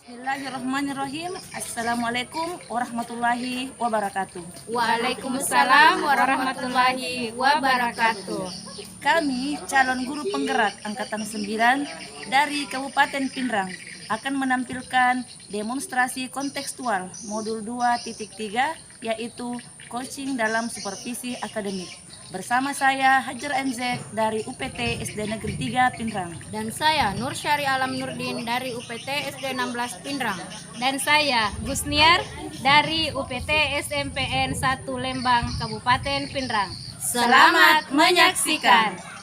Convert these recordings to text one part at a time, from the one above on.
Bismillahirrahmanirrahim. Assalamualaikum warahmatullahi wabarakatuh. Waalaikumsalam warahmatullahi wabarakatuh. Kami calon guru penggerak Angkatan 9 dari Kabupaten Pinrang akan menampilkan demonstrasi kontekstual modul 2.3 yaitu coaching dalam supervisi akademik. Bersama saya Hajar MZ dari UPT SD Negeri 3 Pinrang. Dan saya Nur Syari Alam Nurdin dari UPT SD 16 Pinrang. Dan saya Gusniar dari UPT SMPN 1 Lembang Kabupaten Pinrang. Selamat menyaksikan.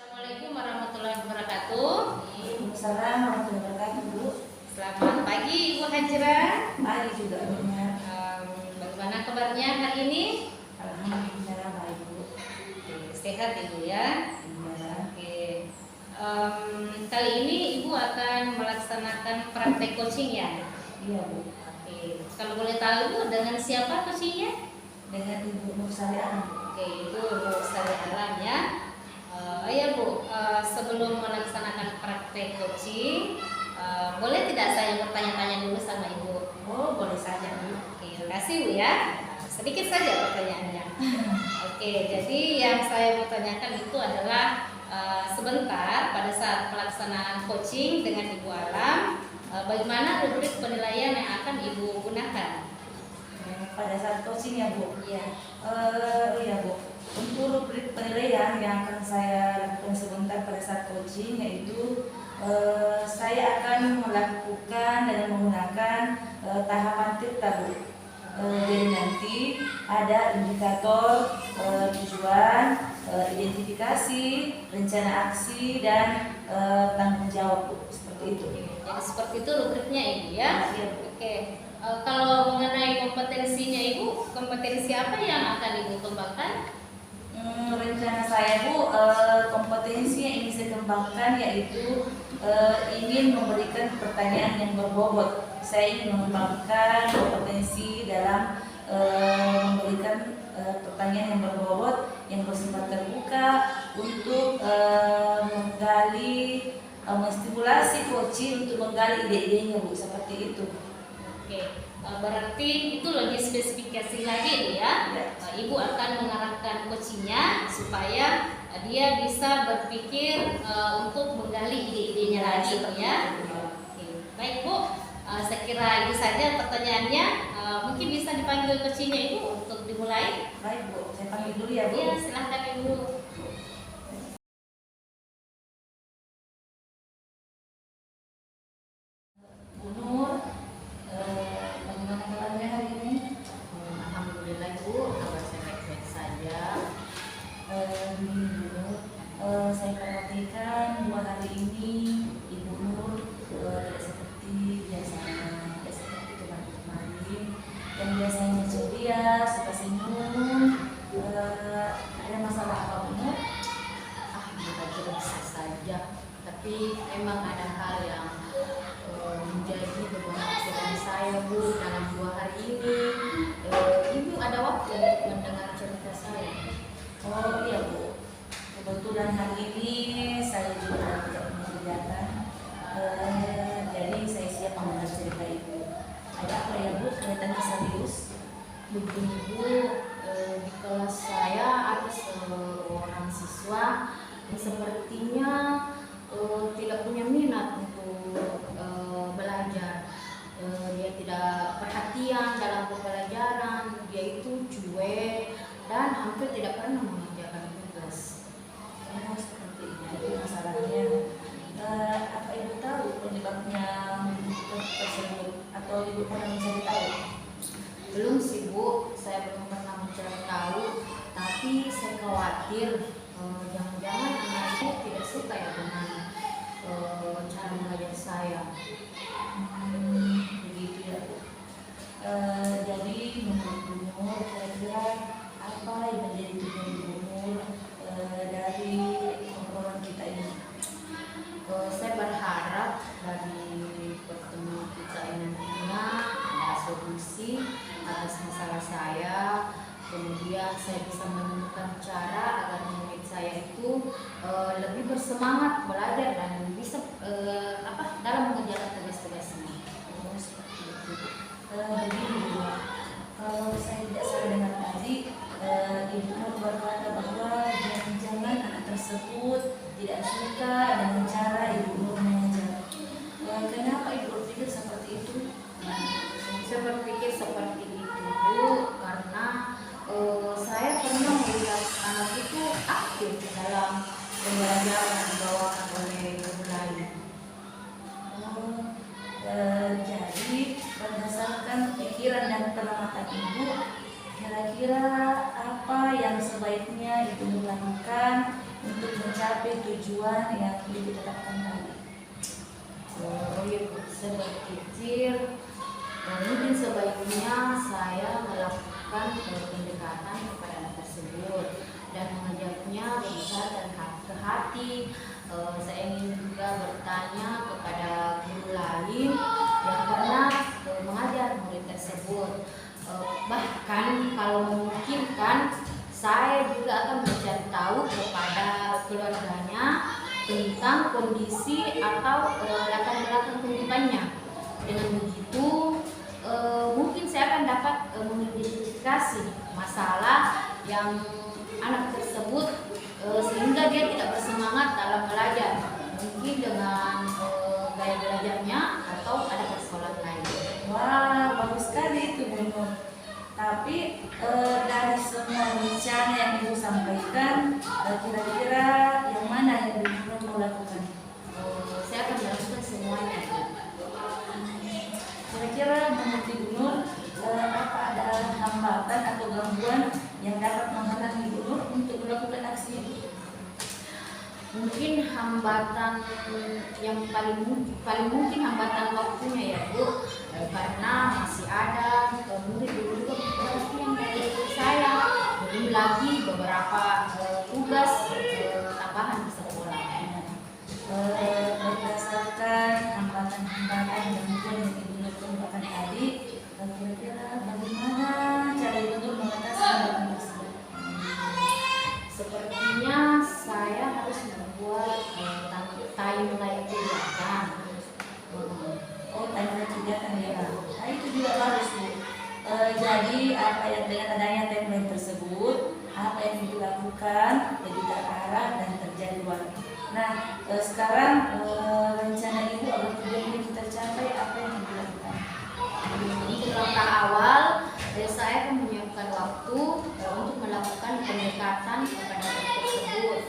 Assalamualaikum warahmatullahi wabarakatuh. Waalaikumsalam warahmatullahi wabarakatuh, Bu. Selamat pagi Ibu Hajra. Pagi juga, Bu. Bagaimana kabarnya hari ini? Alhamdulillah baik, Bu. Oke, sehat Ibu ya. Iya. Oke. Kali ini Ibu akan melaksanakan praktek coaching ya. Iya, Bu. Oke. Kalau boleh tahu Ibu dengan siapa coachingnya? Dengan Ibu Nur Salian. Oke, Ibu Nur Sari Alam ya. Ya Bu, sebelum melaksanakan praktek coaching, boleh tidak saya bertanya-tanya dulu sama Ibu? Oh, boleh saja, Bu. Oke, terima kasih Bu ya. Sedikit saja pertanyaannya. Oke, jadi yang saya mau tanyakan itu adalah sebentar pada saat pelaksanaan coaching dengan Ibu Alam, bagaimana rubrik penilaian yang akan Ibu gunakan? Pada saat coaching ya, Bu. Iya. Iya, Bu. Untuk rubrik penilaian yang akan saya lakukan sebentar pada saat coaching yaitu saya akan melakukan dan menggunakan tahapan tirta, Bu. Jadi nanti ada indikator tujuan, identifikasi, rencana aksi dan tanggung jawab, Bu. Seperti itu. Jadi seperti itu rubriknya Ibu ya. Iya, Bu. Oke. Kalau mengenai kompetensinya Ibu, kompetensi apa yang akan Ibu kembangkan? Rencana saya, Bu, kompetensi yang ingin saya kembangkan yaitu ingin memberikan pertanyaan yang berbobot. Saya ingin mengembangkan kompetensi dalam memberikan pertanyaan yang berbobot yang bersifat terbuka untuk menggali, menstimulasi coaching untuk menggali ide-idenya, Bu, seperti itu. Oke, berarti itu lebih spesifikasi lagi nih ya. Ibu akan mengarahkan coachingnya supaya dia bisa berpikir untuk menggali ide-idenya lagi ya. Oke, baik Bu, saya kira itu saja pertanyaannya. Mungkin bisa dipanggil coachingnya Ibu untuk dimulai. Baik, Bu, saya panggil dulu ya, Bu. Iya, silahkan Ibu. Bu Nur, bagaimana kabarnya hari ini? Alhamdulillah Bu, kabar saya baik-baik saja. Begini, Bu Nur, saya perhatikan 2 hari ini Ibu Nur tidak seperti biasanya, tidak seperti kemarin-kemarin. Yang biasanya ceria, suka senyum. Ada masalah apa, Bu Nur? Bukan biasa saja, tapi emang ada hal yang menjadi beban pikiran saya Bu dalam 2 hari ini. Ibu ada waktu untuk mendengar cerita saya? Oh iya, Bu, kebetulan hari ini saya juga tidak punya kegiatan, jadi saya siap mendengar cerita Ibu. Ada apa ya, Bu? Kelihatannya serius. Begini Bu, di kelas saya ada seorang siswa yang sepertinya tidak punya minat untuk belajar. Dia tidak perhatian dalam pembelajaran, dia itu cuek dan hampir tidak pernah mengerjakan tugas. Oh, seperti itu masalahnya. Apa Ibu tahu penyebabnya tersebut atau Ibu pernah mencari tahu? Belum sih Bu, saya belum pernah mencari tahu, tapi saya khawatir jangan-jangan anak itu tidak suka ya dengan cara mengajar saya. Begitu ya, Bu. Jadi menurut Bu Nur, kira-kira apa yang menjadi tujuan Bu Nur dari obrolan kita saya, kemudian saya bisa menemukan cara agar murid saya itu lebih bersemangat belajar dan bisa dalam mengerjakan tugas-tugasnya. Seperti itu. Begini, kalau saya tidak salah dengar tadi, Ibu Nur berkata bahwa jangan-jangan anak tersebut tidak suka dengan cara Ibu Nur mengajar. Kenapa Ibu berpikir seperti itu? Saya berpikir seperti itu, Bu, karena saya pernah melihat anak itu aktif dalam pembelajaran yang dibawakan oleh guru lain. Jadi berdasarkan pikiran dan pengamatan Ibu, kira-kira apa yang sebaiknya Ibu Nur lakukan untuk mencapai tujuan yang Ibu tetapkan tadi? Saya berpikir mungkin sebaiknya saya melakukan pendekatan kepada anak tersebut dan mengajaknya berbicara dan hati ke hati. Saya ingin juga bertanya kepada guru lain yang pernah mengajar murid tersebut. Bahkan kalau memungkinkan, saya juga akan mencari tahu kepada keluarganya tentang kondisi atau latar belakang kehidupannya. Dengan begitu, mungkin saya akan dapat mengidentifikasi masalah yang anak tersebut sehingga dia tidak bersemangat dalam belajar, mungkin dengan gaya belajarnya atau ada persoalan lain. Wah, bagus sekali itu Bu Nur. Tapi dari semua rencana yang Ibu sampaikan, kira-kira yang mana yang Ibu Nur mau lakukan? Saya akan melakukan semuanya. Kira-kira menurut Ibu Nur, apa ada hambatan atau gangguan yang dapat menghalangi Ibu Nur untuk melakukan aksi ini? Mungkin hambatan yang paling mungkin hambatan waktunya ya Bu, karena masih ada murid juga yang dari saya, belum lagi beberapa tugas tambahan di sekolah. Berdasarkan hambatan-hambatan dan gangguan yang Ibu Nur kemukakan tadi, kira-kira bagaimana cara Ibu Nur mengatasi hambatan tersebut? Sepertinya saya harus membuat timeline kegiatan. Timeline kegiatan ya. Nah itu juga bagus Bu. Jadi apa yang dengan adanya timeline tersebut, apa yang dilakukan lebih terarah dan terjadwal. Nah sekarang rencana Ibu agar tujuan ini tercapai, apa yang Ibu lakukan? Untuk langkah awal, saya akan menyiapkan waktu untuk melakukan pendekatan kepada murid tersebut,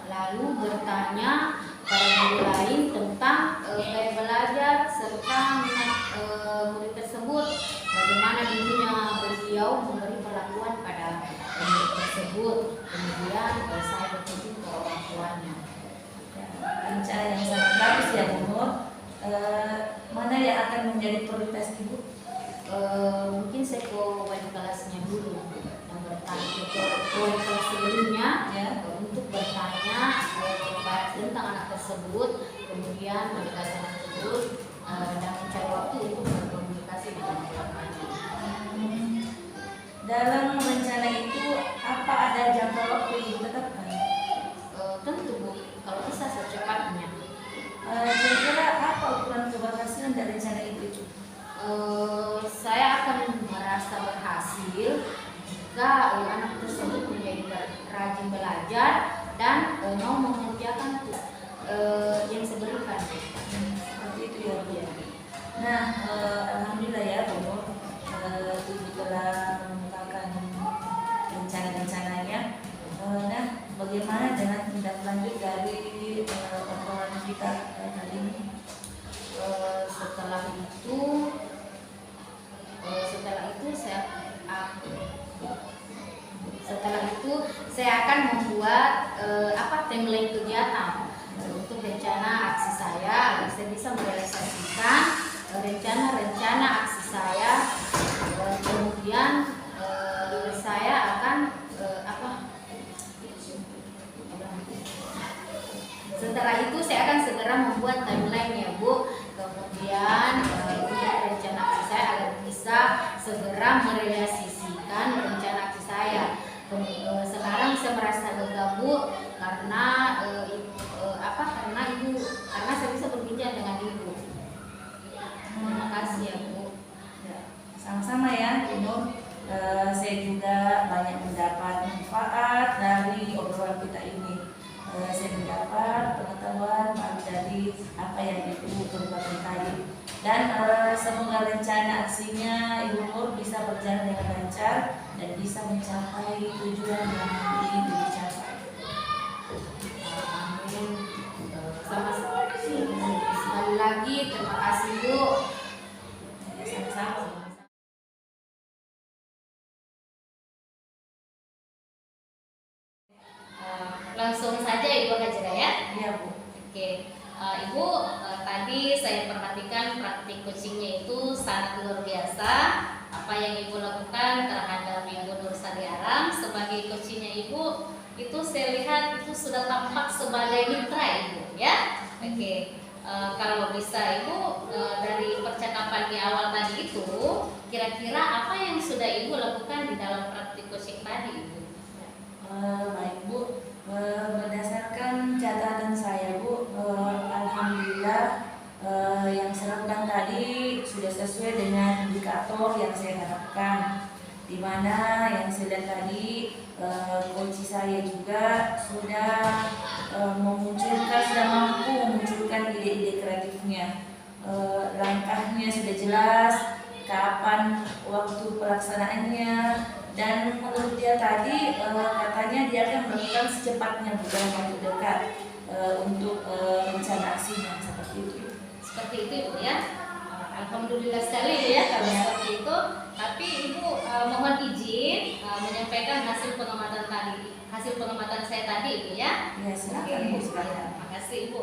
lalu bertanya pada guru lain tentang gaya belajar serta minat murid tersebut, bagaimana dulunya beliau memberi perlakuan pada murid tersebut. Kemudian saya berkunjung ke orang tuanya. Rencana yang sangat bagus ya Bu Nur. Mana yang akan menjadi prioritas Ibu? Mungkin saya ke wali kelasnya dulu yang bertanya ke wali kelas sebelumnya Ya. untuk bertanya tentang anak tersebut, kemudian mendekati anak tersebut dan mencari waktu untuk berkomunikasi dengan keluarganya. Dalam rencana itu apa ada jangka waktu yang ditetapkan? Tentu Bu, kalau bisa secepatnya. Kira-kira apa ukuran keberhasilan dari rencana itu? Saya akan merasa berhasil jika anak tersebut menjadi rajin belajar dan mau mengerjakan yang saya berikan. Seperti itu ya Bu. Nah, alhamdulillah ya Bu Nur, Ibu telah mengumpulkan rencana-rencananya. Nah, bagaimana dengan tindak lanjut dari obrolan kita kali ini? Setelah saya akan membuat timeline kegiatan untuk rencana aksi saya agar saya bisa merealisasikan rencana aksi saya. Kemudian saya akan setelah itu saya akan segera membuat timeline ya Bu. Kemudian rencana aksi saya agar bisa segera merealisasikan rencana aksi saya. Sekarang saya merasa lega Bu karena karena saya bisa berbincang dengan Ibu. Terima kasih ya Bu. Ya, sama-sama ya Bu Nur. Saya juga banyak mendapat manfaat dari obrolan kita ini. Saya mendapat pengetahuan dari apa yang Ibu kemukakan tadi. Dan semoga rencana aksinya Ibu Nur bisa berjalan dengan lancar dan bisa mencapai tujuan yang ingin dicapai. Amin. Sama-sama. Sekali lagi terima kasih Bu. Sama-sama. Langsung saja Ibu Hajra ya. Iya Bu. Oke, Ibu, tadi saya perhatikan praktik coachingnya itu sangat luar biasa. Apa yang Ibu lakukan terhadap Ibu Nur Sari Aram sebagai coachingnya Ibu, itu saya lihat itu sudah tampak sebagai mitra Ibu ya. Oke, kalau bisa Ibu dari percakapan di awal tadi itu, kira-kira apa yang sudah Ibu lakukan di dalam praktik coaching tadi Ibu? Baik Bu, berdasarkan catatan saya Bu, alhamdulillah yang saya lakukan tadi sudah sesuai dengan indikator yang saya harapkan. Di mana yang saya lihat tadi coach saya juga sudah sudah mampu memunculkan ide-ide kreatifnya. Langkahnya sudah jelas, kapan waktu pelaksanaannya, dan menurut dia tadi katanya dia akan melakukan secepatnya dalam waktu dekat untuk rencana aksinya seperti itu. Seperti itu Ibu ya. Alhamdulillah sekali ya kalau seperti itu. Tapi Ibu mohon izin menyampaikan hasil pengamatan saya tadi Ibu ya. Ya, silakan Bu, silakan. Terima kasih Ibu.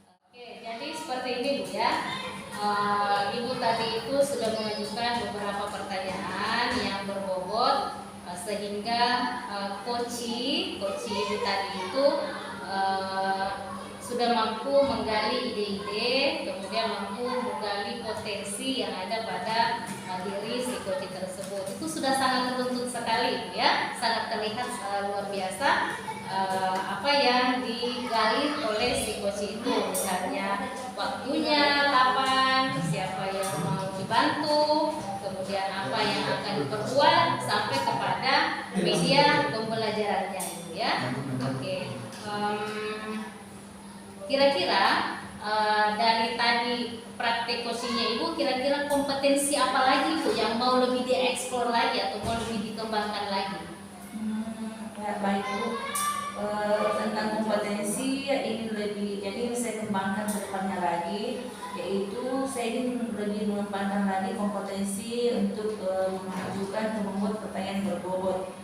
Oke, jadi seperti ini Bu ya. Ibu tadi itu sudah mengajukan beberapa pertanyaan yang berbobot sehingga coach Ibu tadi itu sudah mampu menggali ide-ide, kemudian mampu menggali potensi yang ada pada diri si coach tersebut. Itu sudah sangat menuntut sekali ya, sangat terlihat luar biasa apa yang digali oleh si coach itu, misalnya waktunya kapan, siapa yang mau dibantu, kemudian apa yang akan diperbuat sampai kepada media pembelajarannya itu ya. Oke. Kira-kira dari tadi praktek coachingnya Ibu, kira-kira kompetensi apa lagi Bu yang mau lebih dieksplor lagi atau mau lebih dikembangkan lagi? Ya, baik Bu. Tentang kompetensi ini jadi saya kembangkan ke depannya lagi, yaitu saya ingin lebih mengembangkan lagi kompetensi untuk mengajukan atau membuat pertanyaan berbobot.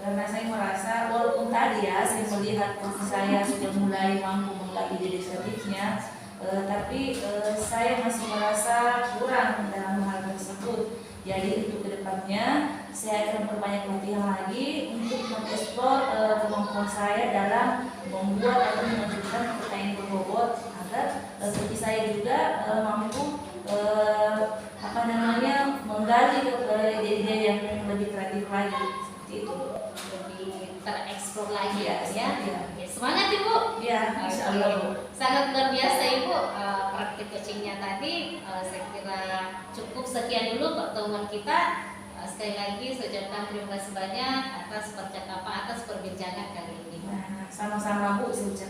Karena saya merasa walaupun tadi ya saya melihat saya sudah mulai mampu menggali diri kreatifnya, tapi saya masih merasa kurang dalam hal tersebut. Jadi untuk kedepannya saya akan memperbanyak latihan lagi untuk mengeksplor kemampuan saya dalam membuat atau mengajukan pertanyaan berbobot agar seperti saya juga mampu menggali ide-ide yang lebih kreatif lagi seperti itu, Lebih tereksplor lagi ya. Ya. Semangat Ibu. Ya, insya Allah Bu. Sangat luar biasa Ibu praktik coachingnya tadi. Saya kira cukup sekian dulu pertemuan kita. Sekali lagi saya ucapkan terima kasih banyak atas percakapan, atas perbincangan kali ini. Nah, sama-sama Bu, saya ucapkan